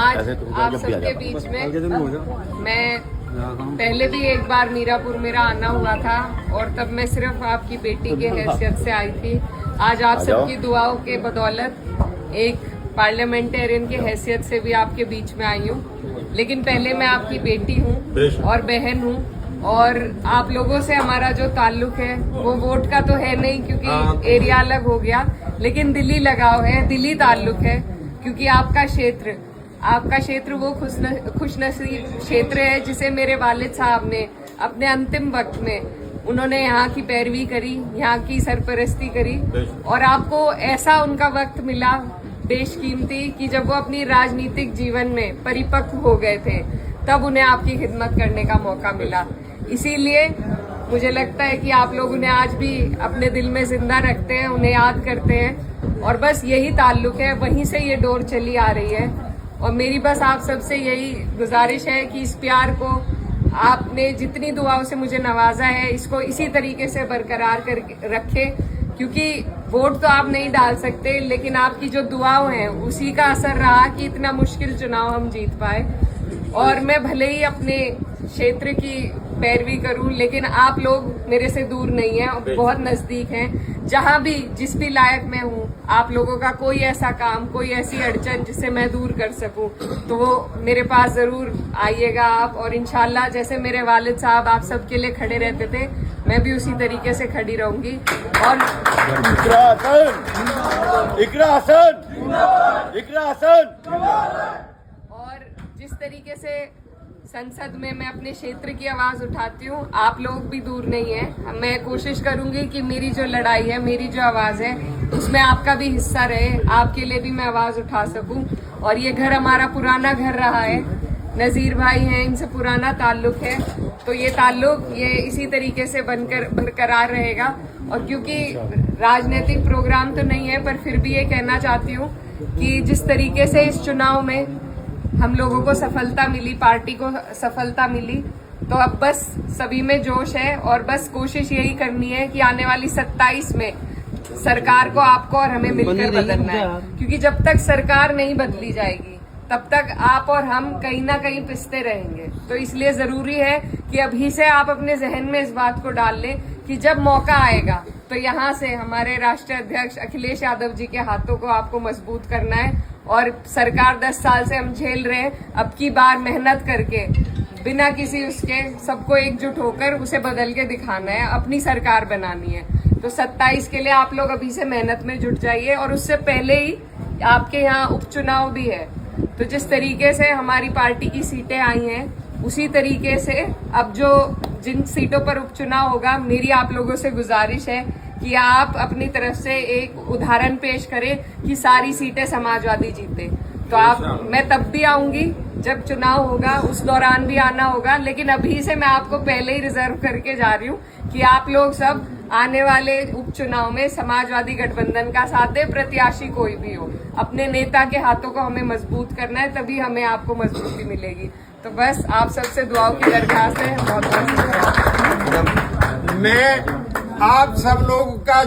आज आप सबके बीच में मैं पहले भी एक बार मीरापुर मेरा आना हुआ था और तब मैं सिर्फ आपकी बेटी के हैसियत से आई थी। आज आप सबकी दुआओं के बदौलत एक पार्लियामेंटेरियन की हैसियत से भी आपके बीच में आई हूँ। लेकिन पहले मैं आपकी बेटी हूँ और बहन हूँ और आप लोगों से हमारा जो ताल्लुक है वो वोट का तो है नहीं क्योंकि एरिया अलग हो गया, लेकिन दिली लगाव है, दिली ताल्लुक है क्योंकि आपका क्षेत्र वो खुशनसीब क्षेत्र है जिसे मेरे वालिद साहब ने अपने अंतिम वक्त में उन्होंने यहाँ की पैरवी करी, यहाँ की सरपरस्ती करी और आपको ऐसा उनका वक्त मिला बेशकीमती कि जब वो अपनी राजनीतिक जीवन में परिपक्व हो गए थे तब उन्हें आपकी खिदमत करने का मौका मिला। इसीलिए मुझे लगता है कि आप लोग उन्हें आज भी अपने दिल में जिंदा रखते हैं, उन्हें याद करते हैं और बस यही ताल्लुक है, वहीं से ये डोर चली आ रही है। और मेरी बस आप सबसे यही गुजारिश है कि इस प्यार को आपने जितनी दुआओं से मुझे नवाजा है इसको इसी तरीके से बरकरार कर रखे, क्योंकि वोट तो आप नहीं डाल सकते लेकिन आपकी जो दुआओं हैं उसी का असर रहा कि इतना मुश्किल चुनाव हम जीत पाए। और मैं भले ही अपने क्षेत्र की पैरवी करूं लेकिन आप लोग मेरे से दूर नहीं हैं और बहुत नजदीक हैं। जहां भी जिस भी लायक मैं हूं, आप लोगों का कोई ऐसा काम, कोई ऐसी अड़चन जिससे मैं दूर कर सकूं तो वो मेरे पास जरूर आइएगा आप। और इंशाल्लाह जैसे मेरे वालिद साहब आप सबके लिए खड़े रहते थे मैं भी उसी तरीके से खड़ी रहूंगी। और जिस तरीके से संसद में मैं अपने क्षेत्र की आवाज उठाती हूँ, आप लोग भी दूर नहीं है। मैं कोशिश करूंगी कि मेरी जो लड़ाई है, मेरी जो आवाज है उसमें आपका भी हिस्सा रहे, आपके लिए भी मैं आवाज उठा सकूं। और ये घर हमारा पुराना घर रहा है, नजीर भाई हैं, इनसे पुराना ताल्लुक है, तो ये ताल्लुक ये इसी तरीके से बनकर बरकरार रहेगा। और क्योंकि राजनीतिक प्रोग्राम तो नहीं है पर फिर भी ये कहना चाहती हूँ कि जिस तरीके से इस चुनाव में हम लोगों को सफलता मिली, पार्टी को सफलता मिली, तो अब बस सभी में जोश है और बस कोशिश यही करनी है कि आने वाली 27 में सरकार को आपको और हमें मिलकर बदलना है। क्योंकि जब तक सरकार नहीं बदली जाएगी तब तक आप और हम कहीं ना कहीं पिसते रहेंगे। तो इसलिए जरूरी है कि अभी से आप अपने जहन में इस बात को डाल लें कि जब मौका आएगा तो यहाँ से हमारे राष्ट्रीय अध्यक्ष अखिलेश यादव जी के हाथों को आपको मजबूत करना है। और सरकार 10 साल से हम झेल रहे हैं, अब की बार मेहनत करके बिना किसी उसके सबको एकजुट होकर उसे बदल के दिखाना है, अपनी सरकार बनानी है। तो 27 के लिए आप लोग अभी से मेहनत में जुट जाइए। और उससे पहले ही आपके यहाँ उपचुनाव भी है, तो जिस तरीके से हमारी पार्टी की सीटें आई हैं उसी तरीके से अब जो जिन सीटों पर उपचुनाव होगा, मेरी आप लोगों से गुजारिश है कि आप अपनी तरफ से एक उदाहरण पेश करें कि सारी सीटें समाजवादी जीते। तो मैं तब भी आऊंगी जब चुनाव होगा, उस दौरान भी आना होगा, लेकिन अभी से मैं आपको पहले ही रिजर्व करके जा रही हूँ कि आप लोग सब आने वाले उपचुनाव में समाजवादी गठबंधन का साथ दे, प्रत्याशी कोई भी हो, अपने नेता के हाथों को हमें मजबूत करना है, तभी हमें आपको मजबूती मिलेगी। तो बस आप सबसे दुआओं की दरख्वास्त है। बहुत बहुत शुक्रिया। मैं आप सब लोग का